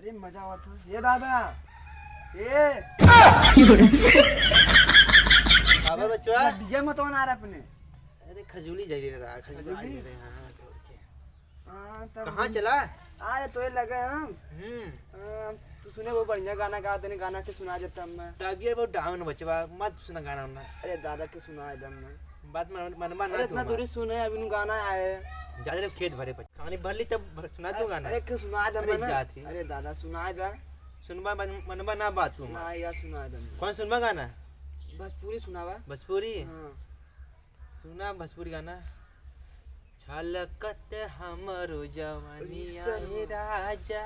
अरे मजा आवा था ये दादा ये बाबा बच्चा डीजे मत आ रहा अपने। अरे खजूली जाई रहा खजूली हां हां कहां चला आए तो ये लगे हम तू सुने वो बढ़िया गाना गा देने गाना के सुना देता मैं तबीयत बहुत डाउन बचवा मत सुना गाना ना। अरे दादा के सुना एकदम मैं बात मन ना इतना दूरी सुने अभी नु गाना आए ज्यादा खेत भरे पर कहानी भरली तब सुना दूं गाना। अरे के सुना दे अरे जाती अरे दादा सुना दे सुनबा मनबा ना बात तू ना यार सुना दे कौन सुनबा गाना भोजपुरी सुनावा भोजपुरी हां सुना भोजपुरी गाना छलकत हमरो जवानिया हे राजा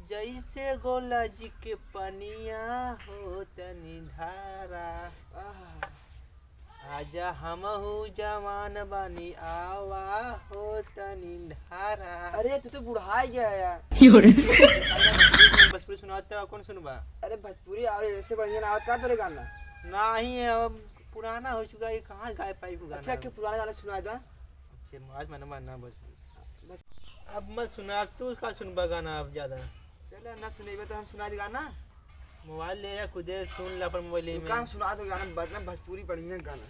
जैसे गोला जी के पनिया हो तनी धारा आजा हमहू जवान बनी आवा हो तनी धारा। अरे तू तो बुढ़ा गया यार भोजपुरी सुनाते हो कौन सुनबा। अरे भोजपुरी और ऐसे बढ़िया ना का तोरे गाना नहीं अब पुराना हो चुका है कहां गाय पाई गाना। अच्छा के पुराना गाना सुना दे अच्छे आज मनवा ना भोजपुरी अब मत सुना तू उसका सुनबा गाना अब ज्यादा चले ना सुनेबे तो हम सुना दे गाना मोबाइल ले या खुदे सुन ला पर मोबाइल में काम सुना दो गाना बजना भोजपुरी बढ़िया गाना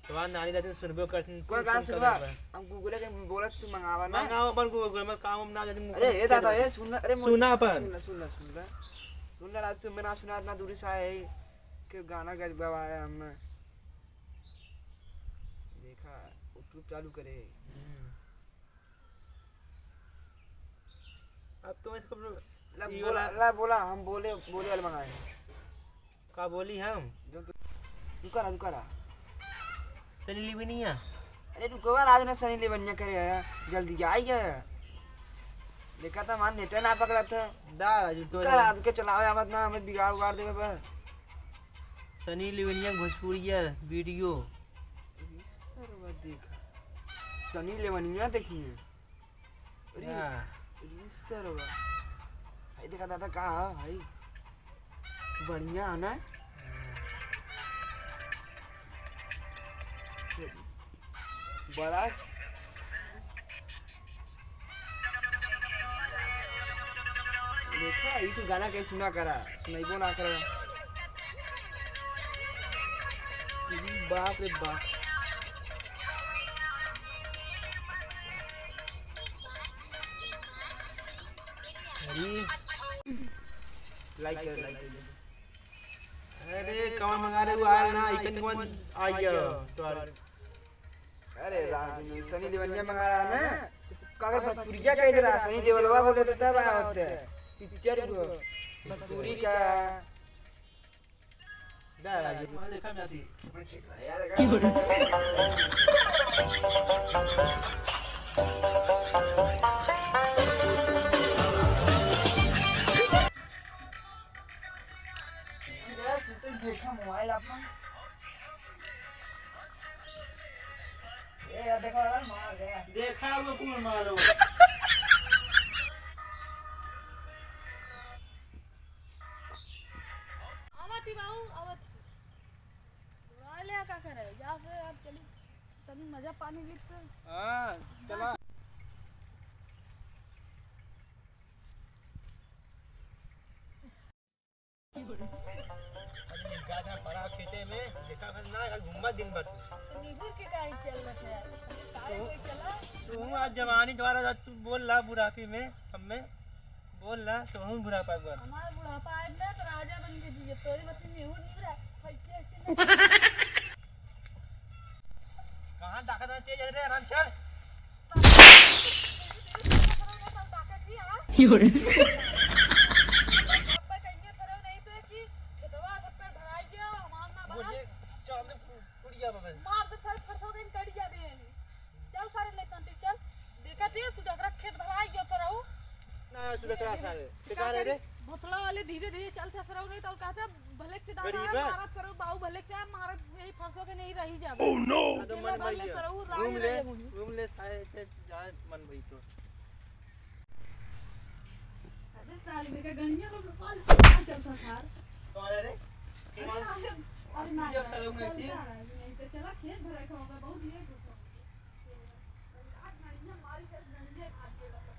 तुम्हारा नानी रहते सुनबे करते कोई गाना सुनवा हम गूगल के बोला तू मंगावा ना मंगाओ अपन गूगल में काम हम ना जाते। अरे ये दादा ये सुन अरे सुना अपन सुन ला रात में ना सुना इतना दूरी से आए के गाना गवाया हम देखा यूट्यूब चालू करे अब तो इसको बोला हम बोले वाले मंगाए का बोली हम जो रुका सनी लिवनिया अरे रुको आज ना सनी लिवनिया करे जल्दी आई गया देखा था मान नेट ना पकड़ा था दादा तो आज के चलाओ आवाज ना हमें बिगाड़ उगाड़ देवे पर सनी लिवनिया भोजपुरिया वीडियो सरवा देखा सनी लिवनिया देखिए अरे सरवा भाई देखा दादा कहा भाई बढ़िया है ना बड़ा देखा ये तो गाना कैसे सुना करा सुनाइबो ना करा बाप रे बाप लाइक अरे कौन मंगा रहे हो आया ना इतने कौन आ गया तो अरे सनी लिवनिया मंगा रहा है ना कागज भोजपुरी क्या कह दे रहा सनी देवलवा बोले तो तब आया होते पिक्चर भोजपुरी का दादा ये देखा मैं आती देखा मोबाइल अपन ये देखा मार गया देखा वो कौन मारो आवती बाऊ आवती वाले का करे जा से अब चली तनी मजा पानी लिखते हां चला ज्यादा पड़ा खेते में देखा ना घूमा दिन भर नीबूर के कहीं चल रहा है काहे कोई चला तू आज जवानी द्वारा तू बोल ला बुढ़ापे में हमें बोल ला तो हम बुढ़ापा पर हमारा बुढ़ापा आज ना तो राजा बन के जिए तोरी मत नीबूर नहीं रहा फैके ऐसे कहां ताकत में तेज रे आराम चल योरे मार दे सर फटो के कट जाबे चल सारे ले तंती चल देखा दे सुडकरा खेत भराई गयो सरऊ ना सुडकरा सारे बेकार रे भोसला वाले धीरे धीरे चल सरऊ नहीं तो कहते भले से दादा मारा सरऊ बाऊ भले से मार यही फरसो के नहीं रही जाबे ओह नो तो मन भई रूम ले सारे ते जा मन भई तो अरे साल में का गनिया लोग पाल चलता सर कौन है रे कौन और ना जब सरऊ में थी चला खेत भरा का होगा बहुत लेट होता आज ना मारी से गंजे खाते लगा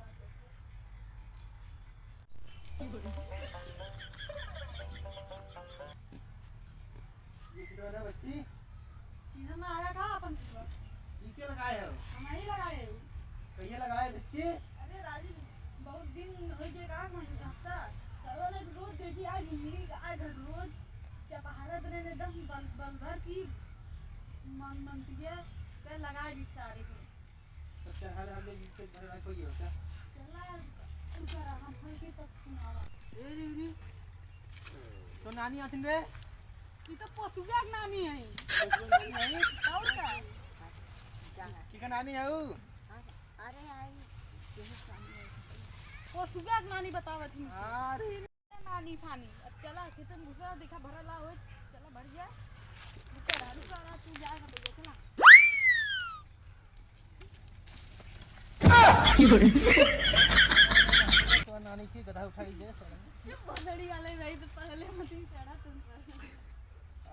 मंदिए के लगा दी सारे को अच्छा हर हर से भरा कोई होता चला ऊपर हम हल्के तक सुनावा ए रे तो नानी आथिन रे ये तो पशुया के नानी है नहीं और का की का नानी है ऊ अरे आई पशुया के नानी बतावत ही अरे नानी फानी अब चला कितन दूसरा देखा भरला हो चला भर जा रुका तू जाएगा तो चला तो नानी की गधा उठाई दे सर बदड़ी वाले भाई तो पहले मतीन चढ़ा तुम पर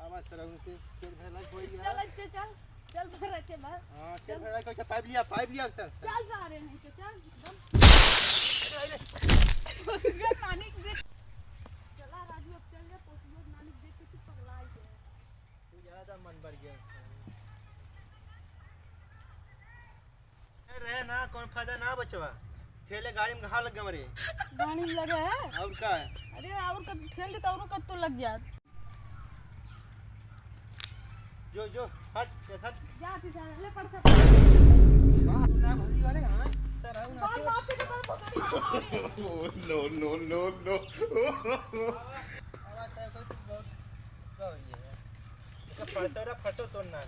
आवाज सर उनके खेल भेला कोई चल अच्छे चल भर अच्छे भर हां खेल भेला कोई पाइप लिया सर चल जा रहे हैं चल एकदम नानी देख चला राजू अब चल जा पोसियो नानी देख के तू पगला ही है तू ज्यादा मन बढ़ गया रहे ना कौन फायदा ना बचवा ठेले गाड़ी में घाव लग गया मरे गाड़ी में लगे है और का है अरे और कब ठेल देता और कब तो लग जात जो हट जा तू ले पड़ सकता ना भली वाले हां सर आऊ ना बात से तो पकड़ी no. आवाज से कोई बहुत ये है इसका परसरा फटो तो ना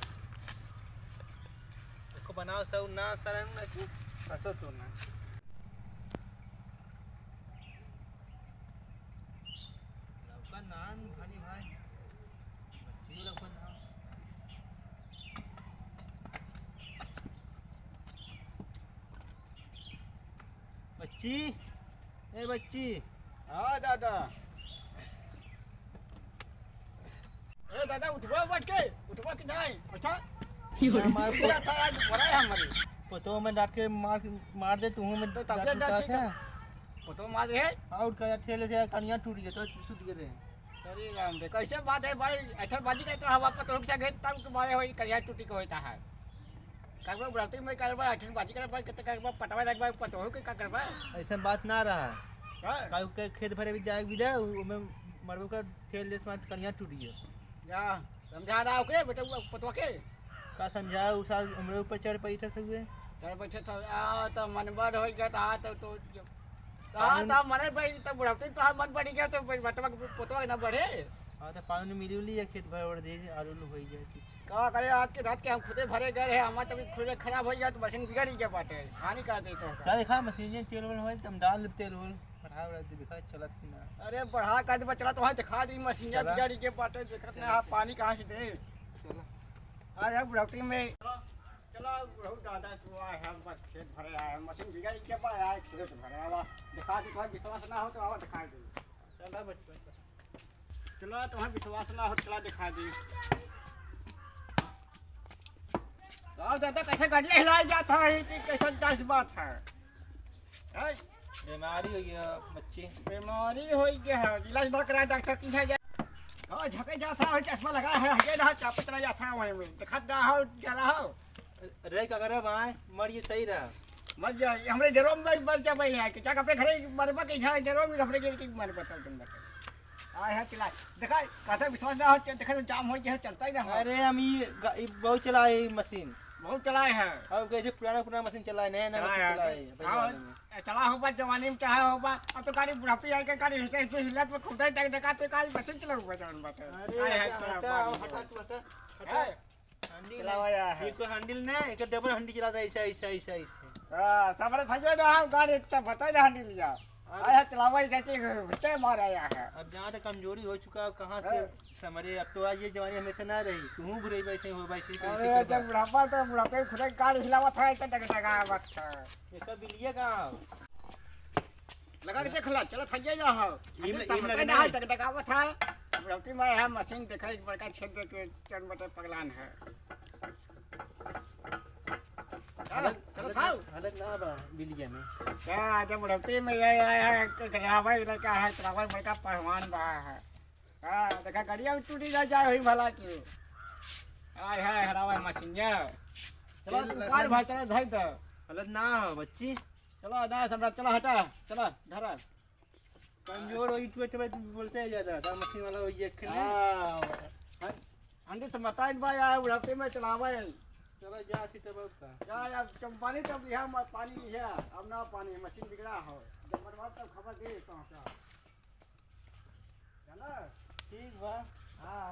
इसको बनाओ सब ना सारा ना कि फटो तो ना लौका नान भानी भाई बच्ची लौका नान बच्ची ए बच्ची हाँ दादा ए दादा उठवा बैठ के उठवा कि नहीं अच्छा हमारे पूरा था आज बड़ा है हमारी पतो में डांट के मार दे तू में तो डांट तबियत उतार ठीक के है तो मार रहे और का ठेले से कनिया टूट गया तो सुत गए अरे राम रे कैसे बात है भाई अच्छा बाजी का तो हवा पर रोक से गए तब के बारे होई करिया टूटी को होता है करबा बुराती में करबा अच्छा बाजी करबा कितने करबा पटवा लगबा पतो हो के का करबा ऐसा बात ना रहा हां काऊ के खेत भरे भी जाए भी दे में मरबो का ठेल जैसे मार कनिया टूट गया या समझा रहा ओके बेटा पतवा के का समझाया उसार हमरे ऊपर चढ़ बैठे थे हुए चल बच्चे तो तो मन बड़ हो गया था तो हां तो मने भाई तो बुढ़ाती तो मन बढ़ गया तो बटवा पतवा ना बढ़े हां तो पानी मिली लिया खेत भर और दे आलू हो गया कुछ का करे आज के रात के हम खुदे भरे गए हैं हमारा तभी खुदे खराब हो गया तो मशीन बिगड़ ही गया बाटे हानि कर दे तो क्या देखा मशीन में तेल हो तुम डाल तेल हो बढ़ा रहा दिखा चलत कि ना अरे बढ़ा कर दे चला तो वहां दिखा दी मशीन चला। बिगड़ के बाटे देखत ना आप पानी कहां से दे चलो आज हम बुढ़ाती में चलो बुढ़ऊ दादा तू आए हम बस खेत भरे आए मशीन बिगड़ के बा आए खेत भरे आवा दिखा दे तो विश्वास ना हो तो आवा दिखा दे चला बच्चों चलो तो हम विश्वास ना हो चला दिखा दे तो दादा कैसे गाड़ी हिलाई जाता है कि कैसे 10 बात है हैं? बीमारी हो गया बच्ची बीमारी हो गया है इलाज ना करा डॉक्टर की है हां झके जाता है चश्मा लगा है हगे ना चाप चला जाता है वहीं में दिखा दा हो चला हो रे का करे भाई मर ये सही रहा मर जा हमरे जरो में मर जा भाई है कि जा अपने घरे मरबा के जा जरो में घरे के मर बता तुम आए है चला देखा कहता विश्वास ना हो देखा तो जाम हो गया चलता ही ना अरे हम ये बहुत चलाए मशीन बहुत चलाए हैं अब कैसे पुराना मशीन चलाए नया मशीन चलाए चला हो बा जवानी में चाहे हो बा अब तो गाड़ी बुढ़ापी आई के गाड़ी हिस्से हिस्से हिलत में खुदा तक देखा तो गाड़ी मशीन चला हुआ जान बात अरे हटा चलाया है ये कोई हैंडल ना एक डबल हैंडल चलाता ऐसा ऐसा ऐसा ऐसा हां सबरे थके ना हम गाड़ी अच्छा बता दे हंडी लिया आया चलावा चाची बच्चे मार आया है अब जहाँ तक कमजोरी हो चुका है कहाँ से समरे अब तो ये जवानी हमेशा ना रही तू बुरे वैसे हो वैसे अरे जब बुढ़ापा तो बुढ़ापे खुद गाड़ी हिलावा था इतना टक टका मत ये सब बिलिया कहाँ लगा के खला चला थक गया हो इम लगना है टक टका था बुढ़ापी में है मशीन देखा एक बड़का छेद के चन बटे पगलान है चलो खाओ हालत ना बा बिलिया में क्या जब बुढ़ापी में ये आया है करावा लड़का है करावा बड़का पहलवान बा है हां देखा गाड़िया में टूटी ना जाए हुई भला की आय है हरावा मशीन ये चलो कार भाई चलो धर दो हालत ना हो बच्ची चलो ना सम्राट चलो हटा चलो धरा कमजोर हो इट बोलते हैं ज्यादा था मशीन वाला ये खेलने अंदर से बताई बा यार उड़ाते में चलावे चलो जा सी तब का क्या यार कंपनी तब लिया पानी लिया अब ना पानी मशीन बिगड़ा हो जब मरवा तब खबर दे कहाँ का चला ठीक बा हाँ